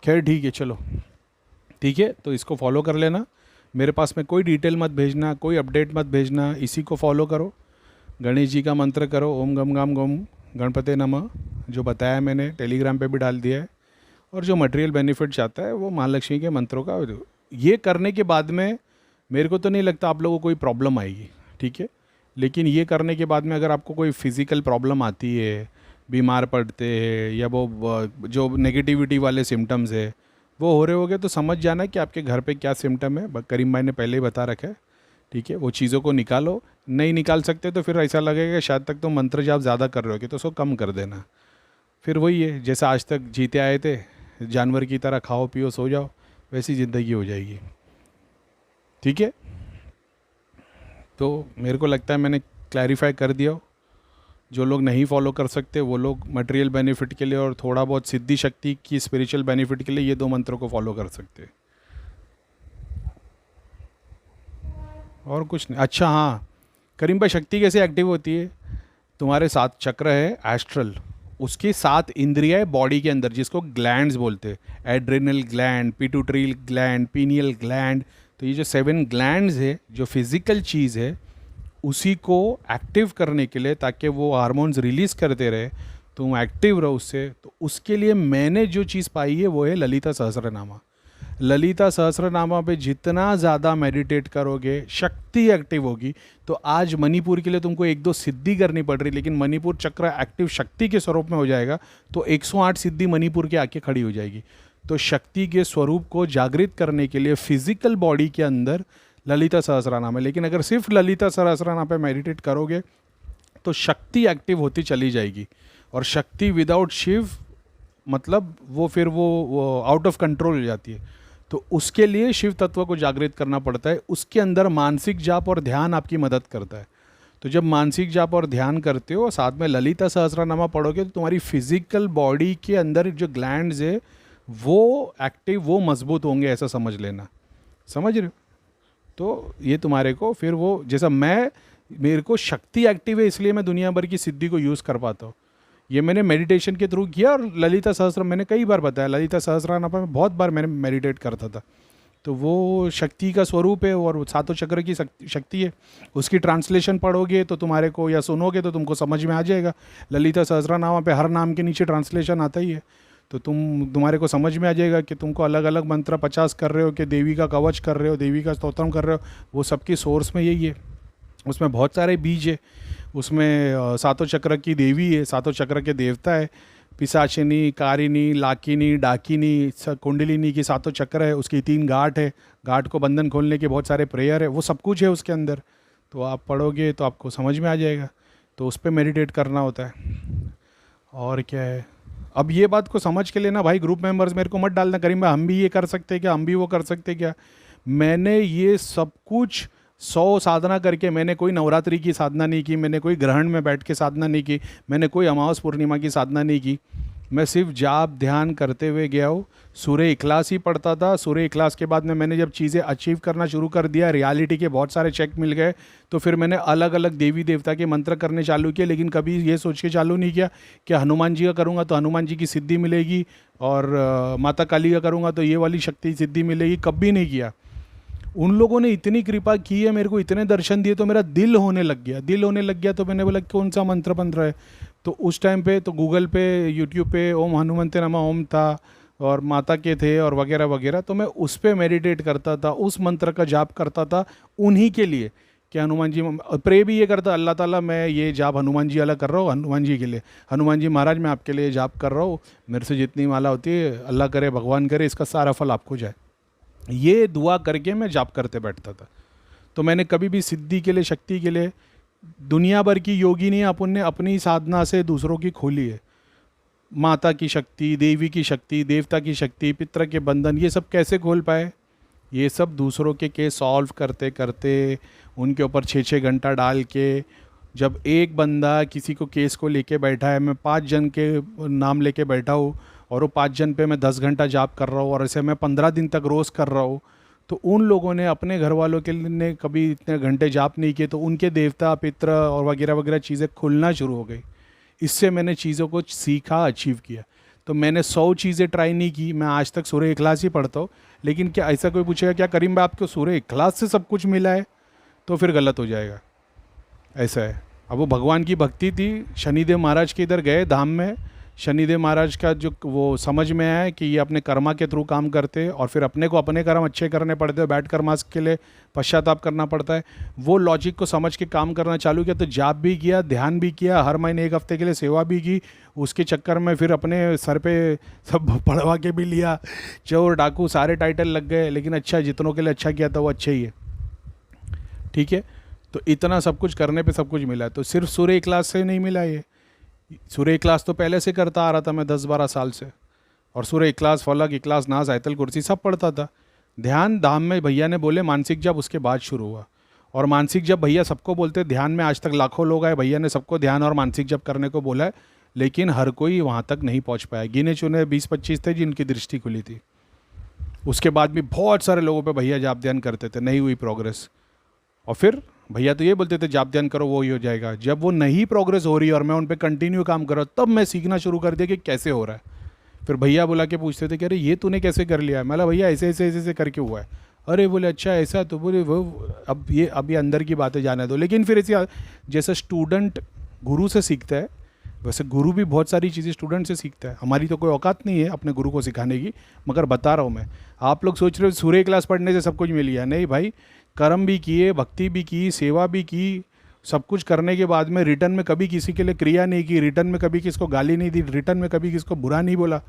खैर ठीक है, चलो ठीक है, तो इसको फॉलो कर लेना। मेरे पास में कोई डिटेल मत भेजना, कोई अपडेट मत भेजना, इसी को फॉलो करो। गणेश जी का मंत्र करो, ओम गम गम गम गणपते नमः, जो बताया मैंने टेलीग्राम पे भी डाल दिया है। और जो मटेरियल बेनिफिट चाहता है वो महालक्ष्मी के मंत्रों का, ये करने के बाद में मेरे को तो नहीं लगता आप लोगों को कोई प्रॉब्लम आएगी, ठीक है। लेकिन ये करने के बाद में अगर आपको कोई फिज़िकल प्रॉब्लम आती है, बीमार पड़ते हैं, या वो जो नेगेटिविटी वाले सिम्टम्स है वो हो रहे होगे, तो समझ जाना कि आपके घर पे क्या सिम्टम है। करीम भाई ने पहले ही बता रखा है, ठीक है। वो चीज़ों को निकालो, नहीं निकाल सकते तो फिर ऐसा लगेगा शायद तक तो मंत्र जाप ज़्यादा कर रहे हो, तो उसको कम कर देना। फिर वही है, जैसा आज तक जीते आए थे, जानवर की तरह खाओ पियो सो जाओ, वैसी ज़िंदगी हो जाएगी, ठीक है। तो मेरे को लगता है मैंने क्लैरिफाई कर दिया। जो लोग नहीं फॉलो कर सकते वो लोग मटेरियल बेनिफिट के लिए और थोड़ा बहुत सिद्धि शक्ति की स्पिरिचुअल बेनिफिट के लिए ये 2 मंत्रों को फॉलो कर सकते हैं, और कुछ नहीं। अच्छा हाँ, करीम भाई शक्ति कैसे एक्टिव होती है? तुम्हारे 7 चक्र है एस्ट्रल, उसके 7 इंद्रियाँ बॉडी के अंदर, जिसको ग्लैंड्स बोलते हैं। Adrenal gland, pituitary gland, pineal gland. तो ये जो 7 ग्लैंड्स है, जो फिजिकल चीज़ है, उसी को एक्टिव करने के लिए, ताकि वो हार्मोन्स रिलीज़ करते रहे, तुम एक्टिव रहो उससे। तो उसके लिए मैंने जो चीज़ पाई है वो है ललिता सहस्रनामा। ललिता सहस्रनामा पे जितना ज़्यादा मेडिटेट करोगे, शक्ति एक्टिव होगी। तो आज मणिपुर के लिए तुमको 1-2 सिद्धि करनी पड़ रही, लेकिन मणिपुर चक्र एक्टिव शक्ति के स्वरूप में हो जाएगा, तो 108 सिद्धि मणिपुर के आके खड़ी हो जाएगी। तो शक्ति के स्वरूप को जागृत करने के लिए फिजिकल बॉडी के अंदर ललिता सहस्रनाम है। लेकिन अगर सिर्फ ललिता सहस्रनाम पे मेडिटेट करोगे तो शक्ति एक्टिव होती चली जाएगी, और शक्ति विदाउट शिव मतलब वो फिर वो आउट ऑफ कंट्रोल हो जाती है। तो उसके लिए शिव तत्व को जागृत करना पड़ता है। उसके अंदर मानसिक जाप और ध्यान आपकी मदद करता है। तो जब मानसिक जाप और ध्यान करते हो, साथ में ललिता सहस्रनामा पढ़ोगे, तो तुम्हारी फिजिकल बॉडी के अंदर जो ग्लैंड्स है वो एक्टिव, वो मजबूत होंगे, ऐसा समझ लेना। समझ रहे हो? तो ये तुम्हारे को फिर वो, जैसा मेरे को शक्ति एक्टिव है इसलिए मैं दुनिया भर की सिद्धि को यूज़ कर पाता हूँ। ये मैंने मेडिटेशन के थ्रू किया। और ललिता सहस्त्र मैंने कई बार बताया, ललिता सहस्रनाम में बहुत बार मैंने मेडिटेट करता था। तो वो शक्ति का स्वरूप है, और 7 चक्र की शक्ति है। उसकी ट्रांसलेशन पढ़ोगे तो तुम्हारे को, या सुनोगे तो तुमको समझ में आ जाएगा। ललिता सहस्रनाम पे हर नाम के नीचे ट्रांसलेशन आता ही है। तो तुम्हारे को समझ में आ जाएगा कि तुमको अलग अलग मंत्र 50 कर रहे हो, कि देवी का कवच कर रहे हो, देवी का स्तोत्रम कर रहे हो, वो सबकी सोर्स में यही है। उसमें बहुत सारे बीज है। उसमें सातों चक्र की देवी है, सातों चक्र के देवता है, पिशाचिनी, कारिनी, लाकिनी, डाकिनी, कुंडलिनी की सातों चक्र है, उसकी 3 गांठ है, गांठ को बंधन खोलने के बहुत सारे प्रेयर है, वो सब कुछ है उसके अंदर। तो आप पढ़ोगे तो आपको समझ में आ जाएगा। तो उस पर मेडिटेट करना होता है। और क्या है, अब ये बात को समझ के लेना भाई, ग्रुप मेंबर्स मेरे को मत डालना करीम भाई हम भी ये कर सकते क्या, हम भी वो कर सकते क्या। मैंने ये सब कुछ 100 साधना करके, मैंने कोई नवरात्रि की साधना नहीं की, मैंने कोई ग्रहण में बैठ के साधना नहीं की, मैंने कोई अमावस पूर्णिमा की साधना नहीं की। मैं सिर्फ जाप ध्यान करते हुए गया हूँ। सूर्य इखलास ही पढ़ता था। सूर्य इखलास के बाद में मैंने जब चीज़ें अचीव करना शुरू कर दिया, रियलिटी के बहुत सारे चेक मिल गए, तो फिर मैंने अलग अलग देवी देवता के मंत्र करने चालू किए। लेकिन कभी ये सोच के चालू नहीं किया कि हनुमान जी का करूँगा तो हनुमान जी की सिद्धि मिलेगी, और माता काली का करूँगा तो ये वाली शक्ति सिद्धि मिलेगी, कभी नहीं किया। उन लोगों ने इतनी कृपा की है, मेरे को इतने दर्शन दिए, तो मेरा दिल होने लग गया, दिल होने लग गया। तो मैंने बोला कौन सा मंत्र मंत्र है, तो उस टाइम पे तो गूगल पे, यूट्यूब पे ओम हनुमंते नमः ओम था, और माता के थे, और वगैरह वगैरह। तो मैं उस पर मेडिटेट करता था, उस मंत्र का जाप करता था उन्हीं के लिए, कि हनुमान जी, प्रे भी ये करता, अल्लाह ताला मैं ये जाप हनुमान जी वाला कर रहा हूँ, हनुमान जी के लिए, हनुमान जी महाराज मैं आपके लिए जाप कर रहा हूँ, मेरे से जितनी माला होती है अल्लाह करे, भगवान करे, इसका सारा फल आपको जाए। ये दुआ करके मैं जाप करते बैठता था। तो मैंने कभी भी सिद्धि के लिए, शक्ति के लिए, दुनिया भर की योगिनी अपन ने अपनी साधना से दूसरों की खोली है। माता की शक्ति, देवी की शक्ति, देवता की शक्ति, पितृ के बंधन, ये सब कैसे खोल पाए? ये सब दूसरों के केस सॉल्व करते करते, उनके ऊपर 6-6 घंटा डाल के, जब एक बंदा किसी को केस को लेके बैठा है, मैं 5 जन के नाम लेके बैठा हूँ, और वो 5 जन पे मैं 10 घंटा जाप कर रहा हूँ, और ऐसे मैं 15 दिन तक रोज़ कर रहा हूँ, तो उन लोगों ने अपने घर वालों के लिए कभी इतने घंटे जाप नहीं किए, तो उनके देवता पितृ और वगैरह वगैरह चीज़ें खुलना शुरू हो गई। इससे मैंने चीज़ों को सीखा, अचीव किया। तो मैंने 100 चीज़ें ट्राई नहीं की। मैं आज तक सूर्य इखलास ही पढ़ता हूँ। लेकिन क्या ऐसा कोई पूछेगा क्या करीम भाई आपको सूर्य इखलास से सब कुछ मिला है, तो फिर गलत हो जाएगा। ऐसा है। अब वो भगवान की भक्ति थी। शनिदेव महाराज के इधर गए धाम में, शनिदेव महाराज का जो वो समझ में आया कि ये अपने कर्मा के थ्रू काम करते हैं, और फिर अपने को अपने कर्म अच्छे करने पड़ते हैं, बैठ कर्मास के लिए पश्चाताप करना पड़ता है। वो लॉजिक को समझ के काम करना चालू किया, तो जाप भी किया, ध्यान भी किया, हर महीने 1 हफ्ते के लिए सेवा भी की। उसके चक्कर में फिर अपने सर पे सब पढ़वा के भी लिया, चोर डाकू सारे टाइटल लग गए। लेकिन अच्छा, जितनों के लिए अच्छा किया था वो अच्छा ही है, ठीक है। तो इतना सब कुछ करने पे सब कुछ मिला। तो सिर्फ सूर्य क्लास से नहीं मिला ये, सूर्य क्लास तो पहले से करता आ रहा था मैं 10-12 साल से, और सूर्य क्लास, फलक, इखलास, नाज, आयतल कुर्सी सब पढ़ता था। ध्यान धाम में भैया ने बोले मानसिक जप उसके बाद शुरू हुआ, और मानसिक जप भैया सबको बोलते, ध्यान में आज तक लाखों लोग आए, भैया ने सबको ध्यान और मानसिक जप करने को बोला है, लेकिन हर कोई वहाँ तक नहीं पहुँच पाया। गिने चुने 20-25 थे जिनकी दृष्टि खुली थी। उसके बाद भी बहुत सारे लोगों पे भैया जाप ध्यान करते थे, नहीं हुई प्रोग्रेस। और फिर भैया तो ये बोलते थे जाप ध्यान करो वो ही हो जाएगा। जब वो नहीं प्रोग्रेस हो रही और मैं उन पे कंटिन्यू काम कर रहा हूँ, तब मैं सीखना शुरू कर दिया कि कैसे हो रहा है। फिर भैया बुला के पूछते थे कि अरे ये तूने कैसे कर लिया है? मैं बोला भैया ऐसे ऐसे ऐसे ऐसे करके हुआ है। अरे बोले अच्छा ऐसा, तो बोले वो अब ये अंदर की बातें जाने दो। लेकिन फिर ऐसे जैसे स्टूडेंट गुरु से सीखता है, वैसे गुरु भी बहुत सारी चीज़ें स्टूडेंट से सीखता है। हमारी तो कोई औकात नहीं है अपने गुरु को सिखाने की, मगर बता रहा हूँ मैं। आप लोग सोच रहे हो सूर्य क्लास पढ़ने से सब कुछ मिल गया, नहीं भाई। कर्म भी किए, भक्ति भी की, सेवा भी की, सब कुछ करने के बाद में रिटर्न में कभी किसी के लिए क्रिया नहीं की, रिटर्न में कभी किसको गाली नहीं दी, रिटर्न में कभी किसको बुरा नहीं बोला।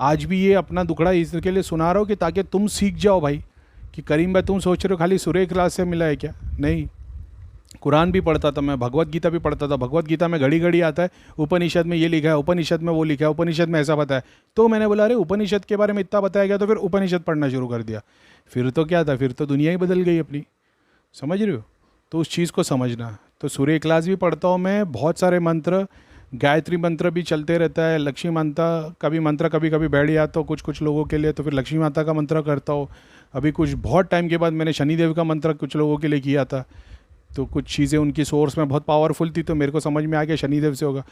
आज भी ये अपना दुखड़ा इसके लिए सुना रहा हूँ कि ताकि तुम सीख जाओ भाई, कि करीम भाई तुम सोच रहे हो खाली सूर्य क्लास से मिला है क्या? नहीं, कुरान भी पढ़ता था मैं, भगवत गीता भी पढ़ता था। भगवत गीता में घड़ी घड़ी आता है उपनिषद में ये लिखा है, उपनिषद में वो लिखा है, उपनिषद में ऐसा बताया। तो मैंने बोला अरे उपनिषद के बारे में इतना बताया गया, तो फिर उपनिषद पढ़ना शुरू कर दिया। फिर तो क्या था, फिर तो दुनिया ही बदल गई अपनी, समझ रहे हो? तो उस चीज़ को समझना। तो सूर्य क्लास भी पढ़ता हूँ मैं, बहुत सारे मंत्र, गायत्री मंत्र भी चलते रहता है, लक्ष्मी माता का भी मंत्र कभी कभी बैठ जाता हूँ कुछ कुछ लोगों के लिए, तो फिर लक्ष्मी माता का मंत्र करता हूँ। अभी कुछ बहुत टाइम के बाद मैंने शनिदेव का मंत्र कुछ लोगों के लिए किया था, तो कुछ चीज़ें उनकी सोर्स में बहुत पावरफुल थी, तो मेरे को समझ में आ गया शनिदेव से होगा।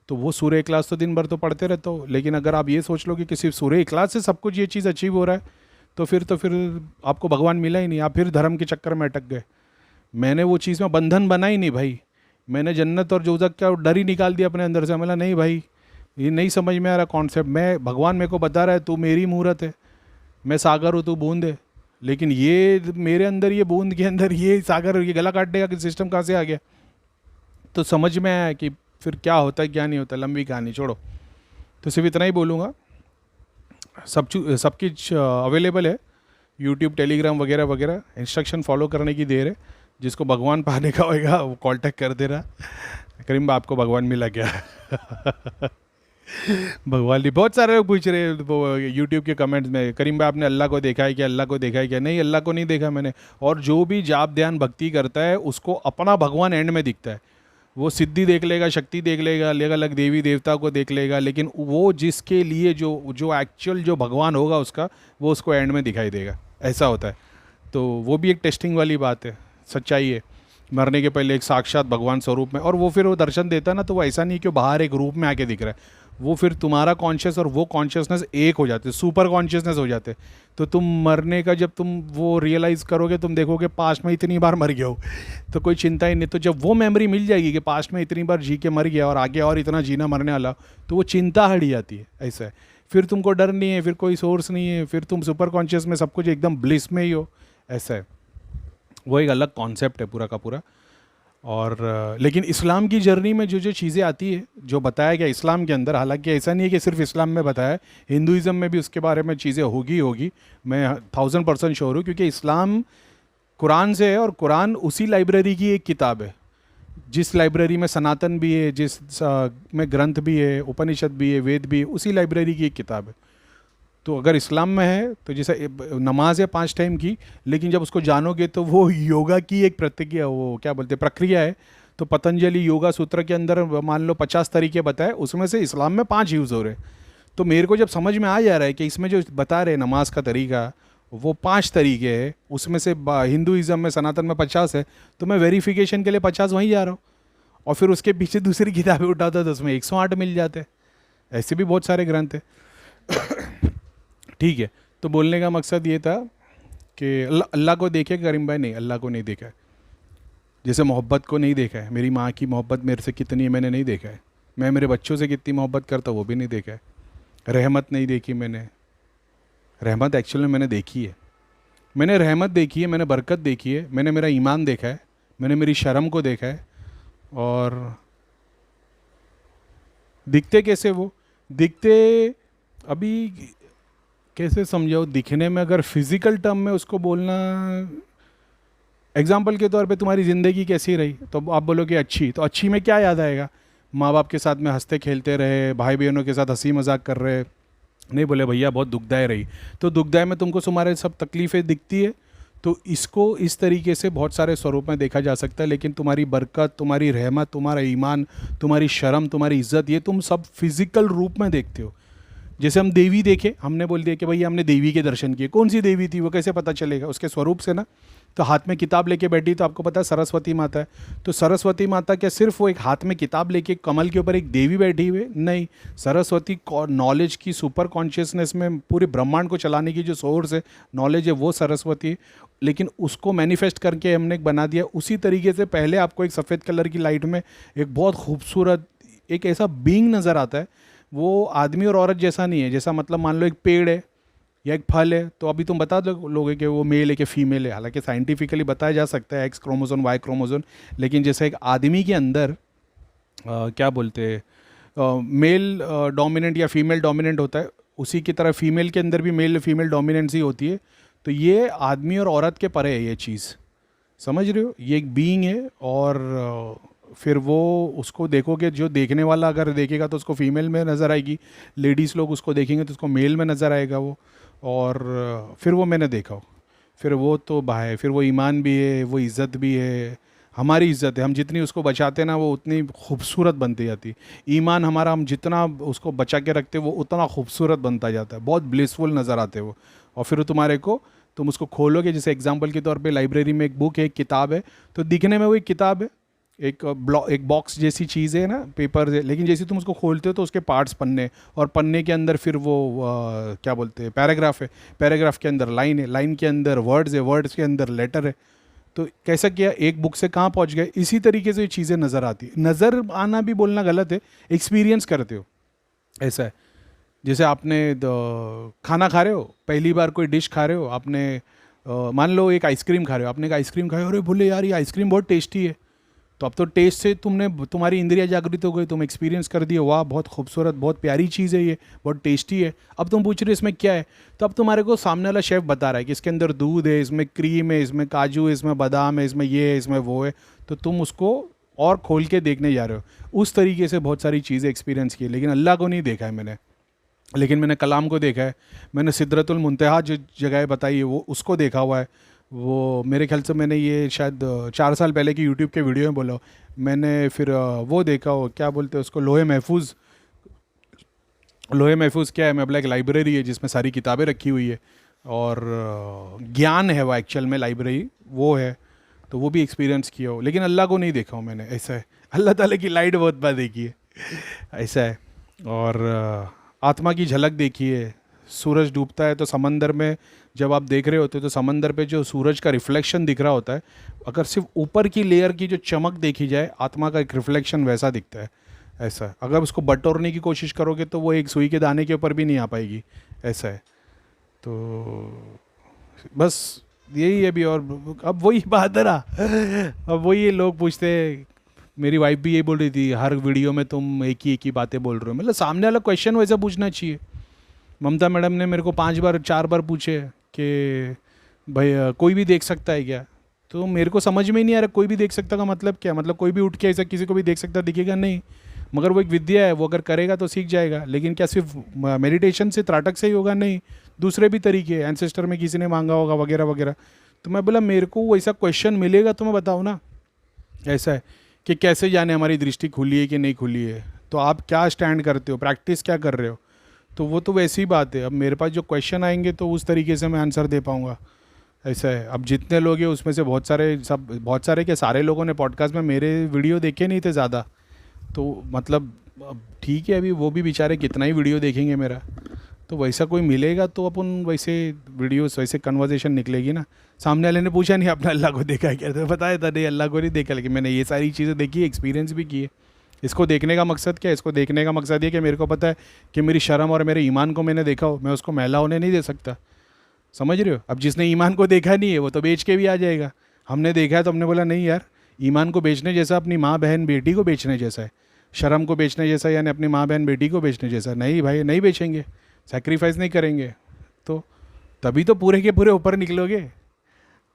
तो वो सूर्य क्लास तो दिन भर तो पढ़ते रहता हूँ। लेकिन अगर आप ये सोच लो कि सिर्फ सूर्य क्लास से सब कुछ ये चीज़ अचीव हो रहा है, तो फिर आपको भगवान मिला ही नहीं, आप फिर धर्म के चक्कर में अटक गए। मैंने वो चीज़ में बंधन बना ही नहीं भाई, मैंने जन्नत और दोज़ख का डर ही निकाल दिया अपने अंदर से। बोला नहीं भाई, ये नहीं समझ में आ रहा कॉन्सेप्ट। मैं भगवान मेरे को बता रहा है तू मेरी मूरत है, मैं सागर हूँ तू बूंद है, लेकिन ये मेरे अंदर, ये बूंद के अंदर ये सागर, ये गला काटने का सिस्टम कहाँ से आ गया? तो समझ में आया कि फिर क्या होता है क्या नहीं होता, लंबी कहानी छोड़ो। तो सिर्फ इतना ही बोलूँगा, सब कुछ अवेलेबल है, यूट्यूब, टेलीग्राम वगैरह वगैरह, इंस्ट्रक्शन फॉलो करने की देर है। जिसको भगवान पाने का होगा वो कॉन्टैक्ट कर दे रहा। करीम भाई आपको भगवान मिला क्या? भगवान नहीं, बहुत सारे लोग पूछ रहे हैं वो यूट्यूब के कमेंट्स में, करीम भाई आपने अल्लाह को देखा है क्या, अल्लाह को देखा है क्या? नहीं, अल्लाह को नहीं देखा मैंने। और जो भी जाप ध्यान भक्ति करता है उसको अपना भगवान एंड में दिखता है। वो सिद्धि देख लेगा, शक्ति देख लेगा, अलग अलग देवी देवता को देख लेगा, लेकिन वो जिसके लिए जो जो एक्चुअल जो भगवान होगा उसका, वो उसको एंड में दिखाई देगा। ऐसा होता है। तो वो भी एक टेस्टिंग वाली बात है, सच्चाई है। मरने के पहले एक साक्षात भगवान स्वरूप में, और वो फिर वो दर्शन देता है ना, तो वो ऐसा नहीं कि वो बाहर एक रूप में आके दिख रहा है, वो फिर तुम्हारा कॉन्शियस और वो कॉन्शियसनेस एक हो जाते, सुपर कॉन्शियसनेस हो जाते। तो तुम मरने का जब तुम वो रियलाइज़ करोगे, तुम देखोगे पास्ट में इतनी बार मर गया हो, तो कोई चिंता ही नहीं। तो जब वो मेमोरी मिल जाएगी कि पास्ट में इतनी बार जी के मर गया और आगे और इतना जीना मरने वाला, तो वो चिंता हट जाती है। ऐसा है, फिर तुमको डर नहीं है, फिर कोई सोर्स नहीं है, फिर तुम सुपर कॉन्शियस में सब कुछ एकदम ब्लिस में ही हो। ऐसा है, वो एक अलग कॉन्सेप्ट है पूरा का पूरा। और लेकिन इस्लाम की जर्नी में जो जो चीज़ें आती है, जो बताया गया इस्लाम के अंदर, हालांकि ऐसा नहीं है कि सिर्फ इस्लाम में बताया है, हिंदुज़म में भी उसके बारे में चीज़ें होगी, मैं 1000% श्योर हूँ, क्योंकि इस्लाम कुरान से है, और कुरान उसी लाइब्रेरी की एक किताब है जिस लाइब्रेरी में सनातन भी है, में ग्रंथ भी है, उपनिषद भी है, वेद भी है, उसी लाइब्रेरी की एक किताब है। तो अगर इस्लाम में है तो जैसे नमाज है 5 टाइम की, लेकिन जब उसको जानोगे तो वो योगा की एक प्रतिक्रिया, वो क्या बोलते हैं, प्रक्रिया है। तो पतंजलि योगा सूत्र के अंदर मान लो 50 तरीके बताए, उसमें से इस्लाम में 5 यूज़ हो रहे। तो मेरे को जब समझ में आ जा रहा है कि इसमें जो बता रहे नमाज का तरीका वो 5 तरीके है, उसमें से हिंदुज़म में, सनातन में 50 है, तो मैं वेरिफिकेशन के लिए 50 वहीं जा रहा हूँ, और फिर उसके पीछे दूसरी किताबें उठाता तो उसमें 108 मिल जाते। ऐसे भी बहुत सारे ग्रंथ हैं। ठीक है, तो बोलने का मकसद ये था कि अल्लाह को देखे करीम भाई? नहीं, अल्लाह को नहीं देखा है। जैसे मोहब्बत को नहीं देखा है, मेरी माँ की मोहब्बत मेरे से कितनी है मैंने नहीं देखा है, मैं मेरे बच्चों से कितनी मोहब्बत करता वो भी नहीं देखा है। रहमत नहीं देखी मैंने, रहमत एक्चुअली मैंने देखी है, मैंने रहमत देखी है, मैंने बरकत देखी है, मैंने मेरा ईमान देखा है, मैंने मेरी शर्म को देखा है। और दिखते कैसे वो दिखते, अभी कैसे समझाओ, दिखने में अगर फिजिकल टर्म में उसको बोलना, एग्जाम्पल के तौर पे तुम्हारी ज़िंदगी कैसी रही, तो आप बोलोगे अच्छी, तो अच्छी में क्या याद आएगा? माँ बाप के साथ में हंसते खेलते रहे, भाई बहनों के साथ हंसी मजाक कर रहे, नहीं बोले भैया बहुत दुखदाई रही, तो दुखदाई में तुमको तुम्हारे सब तकलीफ़ें दिखती है। तो इसको इस तरीके से बहुत सारे स्वरूप में देखा जा सकता है, लेकिन तुम्हारी बरकत, तुम्हारी रहमत, तुम्हारा ईमान, तुम्हारी शर्म, तुम्हारी इज्जत, ये तुम सब फिजिकल रूप में देखते हो। जैसे हम देवी देखे, हमने बोल दिया कि भैया हमने देवी के दर्शन किए, कौन सी देवी थी वो कैसे पता चलेगा? उसके स्वरूप से ना। तो हाथ में किताब लेके बैठी, तो आपको पता है सरस्वती माता है, तो सरस्वती माता क्या सिर्फ वो एक हाथ में किताब लेके कमल के ऊपर एक देवी बैठी हुई? नहीं, सरस्वती नॉलेज की, सुपर कॉन्शियसनेस में पूरे ब्रह्मांड को चलाने की जो सोर्स है, नॉलेज है, वो सरस्वती। लेकिन उसको मैनिफेस्ट करके हमने एक बना दिया। उसी तरीके से पहले आपको एक सफ़ेद कलर की लाइट में एक बहुत खूबसूरत एक ऐसा बीइंग नज़र आता है, वो आदमी और औरत जैसा नहीं है। जैसा मतलब मान लो एक पेड़ है या एक फल है, तो अभी तुम बता दो लोगे कि वो मेल है कि फीमेल है, हालांकि साइंटिफिकली बताया जा सकता है एक्स क्रोमोसोम वाई क्रोमोसोम, लेकिन जैसे एक आदमी के अंदर क्या बोलते हैं मेल डोमिनेंट या फीमेल डोमिनेंट होता है, उसी की तरह फीमेल के अंदर भी मेल फीमेल डोमिनेंसी होती है। तो ये आदमी और औरत के परे है ये चीज़, समझ रहे हो? ये एक बीइंग है, और फिर वो उसको देखोगे, जो देखने वाला अगर देखेगा तो उसको फीमेल में नज़र आएगी, लेडीज़ लोग उसको देखेंगे तो उसको मेल में नज़र आएगा वो। और फिर वो मैंने देखा हो, फिर वो तो है, फिर वो ईमान भी है, वो इज़्ज़त भी है, हमारी इज़्ज़त है, हम जितनी उसको बचाते ना वो उतनी खूबसूरत बनती जाती। ईमान हमारा, हम जितना उसको बचा के रखते वो उतना खूबसूरत बनता जाता है, बहुत ब्लिसफुल नज़र आते वो। और फिर तुम्हारे को, तुम उसको खोलोगे, जैसे एग्जाम्पल के तौर पे लाइब्रेरी में एक बुक है, एक किताब है, तो दिखने में वो एक किताब है, एक बॉक्स जैसी चीज़ है ना, पेपर है, लेकिन जैसे तुम उसको खोलते हो तो उसके पार्ट्स पन्ने, और पन्ने के अंदर फिर वो क्या बोलते हैं पैराग्राफ है, पैराग्राफ के अंदर लाइन है, लाइन के अंदर वर्ड्स है, वर्ड्स के अंदर लेटर है। तो कैसा किया, एक बुक से कहाँ पहुँच गए? इसी तरीके से ये चीज़ें नज़र आती है। नज़र आना भी बोलना गलत है, एक्सपीरियंस करते हो। ऐसा है। जैसे आपने खाना खा रहे हो, पहली बार कोई डिश खा रहे हो आपने, मान लो एक आइसक्रीम खा रहे हो, आपने एक आइसक्रीम खाई, अरे बोले यार ये आइसक्रीम बहुत टेस्टी है। तो अब तो टेस्ट से तुम्हारी इंद्रिया जागृत हो गई, तुम एक्सपीरियंस कर दिए, वाह बहुत खूबसूरत बहुत प्यारी चीज़ है ये, बहुत टेस्टी है। अब तुम पूछ रहे हो इसमें क्या है, तो अब तुम्हारे को सामने वाला शेफ़ बता रहा है कि इसके अंदर दूध है, इसमें क्रीम है, इसमें काजू है, इसमें बादाम है, इसमें ये है, इसमें वो है। तो तुम उसको और खोल के देखने जा रहे हो। उस तरीके से बहुत सारी चीज़ें एक्सपीरियंस की, लेकिन अल्लाह को नहीं देखा है मैंने। लेकिन मैंने कलाम को देखा है, मैंने सिदरतुल मुंतहा जो जगह बताई है वो उसको देखा हुआ है। वो मेरे ख्याल से मैंने ये शायद 4 साल पहले की यूट्यूब के वीडियो में बोला हो। मैंने फिर वो देखा हो, क्या बोलते हैं उसको, लोहे महफूज। लोहे महफूज क्या है, मैं बोला एक लाइब्रेरी है जिसमें सारी किताबें रखी हुई है, और ज्ञान है वो एक्चुअल में लाइब्रेरी वो है। तो वो भी एक्सपीरियंस किया हो, लेकिन अल्लाह को नहीं देखा हूँ मैंने। ऐसा है, अल्लाह ताला की लाइट बहुत बार देखी है। ऐसा है। और आत्मा की झलक देखी है। सूरज डूबता है तो समंदर में जब आप देख रहे होते हो तो समंदर पे जो सूरज का रिफ्लेक्शन दिख रहा होता है, अगर सिर्फ ऊपर की लेयर की जो चमक देखी जाए, आत्मा का एक रिफ्लेक्शन वैसा दिखता है। ऐसा है, अगर उसको बटोरने की कोशिश करोगे तो वो एक सुई के दाने के ऊपर भी नहीं आ पाएगी। ऐसा है। तो बस यही है भी। और अब वही बात है ना, अब वही ये लोग पूछते हैं, मेरी वाइफ भी यही बोल रही थी, हर वीडियो में तुम एक ही बातें बोल रहे हो। मतलब सामने वाला क्वेश्चन वैसा पूछना चाहिए। ममता मैडम ने मेरे को 5 बार 4 बार पूछे कि भाई कोई भी देख सकता है क्या। तो मेरे को समझ में ही नहीं आ रहा, कोई भी देख सकता का मतलब क्या, मतलब कोई भी उठ के ऐसा किसी को भी देख सकता दिखेगा नहीं। मगर वो एक विद्या है, वो अगर करेगा तो सीख जाएगा। लेकिन क्या सिर्फ मेडिटेशन से त्राटक से ही होगा, नहीं, दूसरे भी तरीके, एंसेस्टर में किसी ने मांगा होगा वगैरह वगैरह। तो मैं बोला मेरे को वैसा क्वेश्चन मिलेगा तो मैं बताऊँ ना। ऐसा है कि कैसे जाने हमारी दृष्टि खुली है कि नहीं खुली है, तो आप क्या स्टैंड करते हो, प्रैक्टिस क्या कर रहे हो। तो वो तो वैसी बात है। अब मेरे पास जो क्वेश्चन आएंगे तो उस तरीके से मैं आंसर दे पाऊँगा। ऐसा है। अब जितने लोग हैं उसमें से बहुत सारे के सारे लोगों ने पॉडकास्ट में मेरे वीडियो देखे नहीं थे ज़्यादा। तो मतलब अब ठीक है, अभी वो भी बेचारे कितना ही वीडियो देखेंगे मेरा। तो वैसा कोई मिलेगा तो अपन वैसे वीडियोस वैसे कन्वर्सेशन निकलेगी ना। सामने वाले ने पूछा नहीं आपने अल्लाह को देखा है क्या, तो बताया था नहीं अल्लाह को नहीं देखा, लेकिन मैंने ये सारी चीज़ें देखी, एक्सपीरियंस भी किए। इसको देखने का मकसद क्या है, इसको देखने का मकसद ये कि मेरे को पता है कि मेरी शर्म और मेरे ईमान को मैंने देखा हो, मैं उसको मैला होने नहीं दे सकता। समझ रहे हो। अब जिसने ईमान को देखा नहीं है वो तो बेच के भी आ जाएगा। हमने देखा है तो हमने बोला नहीं यार, ईमान को बेचने जैसा अपनी माँ बहन बेटी को बेचने जैसा है, शर्म को बेचने जैसा यानी अपनी माँ बहन बेटी को बेचने जैसा नहीं भाई, नहीं बेचेंगे, सेक्रीफाइस नहीं करेंगे। तो तभी तो पूरे के पूरे ऊपर निकलोगे।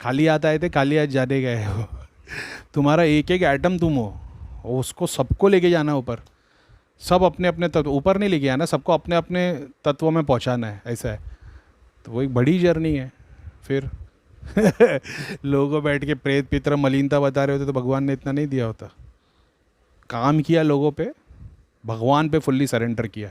खाली हाथ आए थे खाली हाथ जाने गए हो। तुम्हारा एक एक एटम तुम हो, और उसको सबको लेके जाना ऊपर। सब अपने अपने तत्व ऊपर नहीं लेके आना, सबको अपने अपने तत्वों में पहुंचाना है। ऐसा है। तो वो एक बड़ी जर्नी है। फिर लोगों को बैठ के प्रेत पितर मलिनता बता रहे होते तो भगवान ने इतना नहीं दिया होता। काम किया लोगों पे, भगवान पे फुल्ली सरेंडर किया,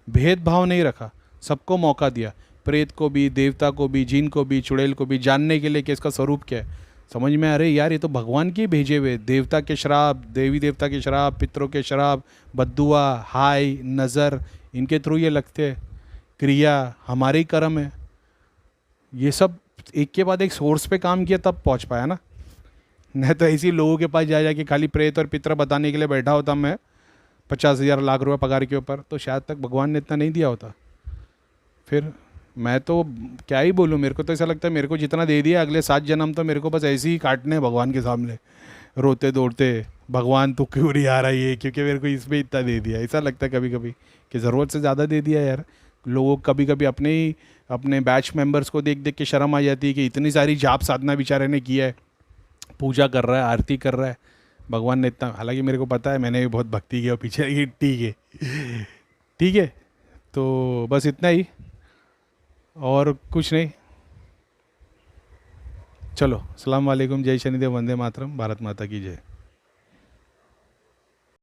भेदभाव नहीं रखा, सबको मौका दिया, प्रेत को भी, देवता को भी, जिन को भी, चुड़ैल को भी, जानने के लिए कि इसका स्वरूप क्या है। समझ में आ रहे यार, ये तो भगवान के भेजे हुए, देवता के श्राप, देवी देवता के श्राप, पितरों के श्राप, बद्दुआ, हाय, नज़र, इनके थ्रू ये लगते हैं। क्रिया हमारे ही कर्म है। ये सब एक के बाद एक सोर्स पे काम किया तब पहुंच पाया ना। नहीं तो ऐसे लोगों के पास जा जाके खाली प्रेत और पितर बताने के लिए बैठा होता मैं 50,000 लाख रुपए पगार के ऊपर, तो शायद तक भगवान ने इतना नहीं दिया होता। फिर मैं तो क्या ही बोलूँ, मेरे को तो ऐसा लगता है मेरे को जितना दे दिया अगले 7 जन्म तो मेरे को बस ऐसे ही काटने हैं भगवान के सामने, रोते दौड़ते, भगवान तू क्यों नहीं आ रहा है क्योंकि मेरे को इसमें इतना दे दिया। ऐसा लगता है कभी कभी कि ज़रूरत से ज़्यादा दे दिया यार। लोगों कभी कभी अपने बैच मेंबर्स को देख देख के शर्म आ जाती है कि इतनी सारी जाप साधना बेचारे ने किया है, पूजा कर रहा है, आरती कर रहा है, भगवान ने इतना, हालांकि मेरे को पता है मैंने भी बहुत भक्ति किया पीछे, लेकिन ठीक है, ठीक है। तो बस इतना ही, और कुछ नहीं। चलो, अस्सलाम वालेकुम, जय शनिदेव, वंदे मातरम, भारत माता की जय।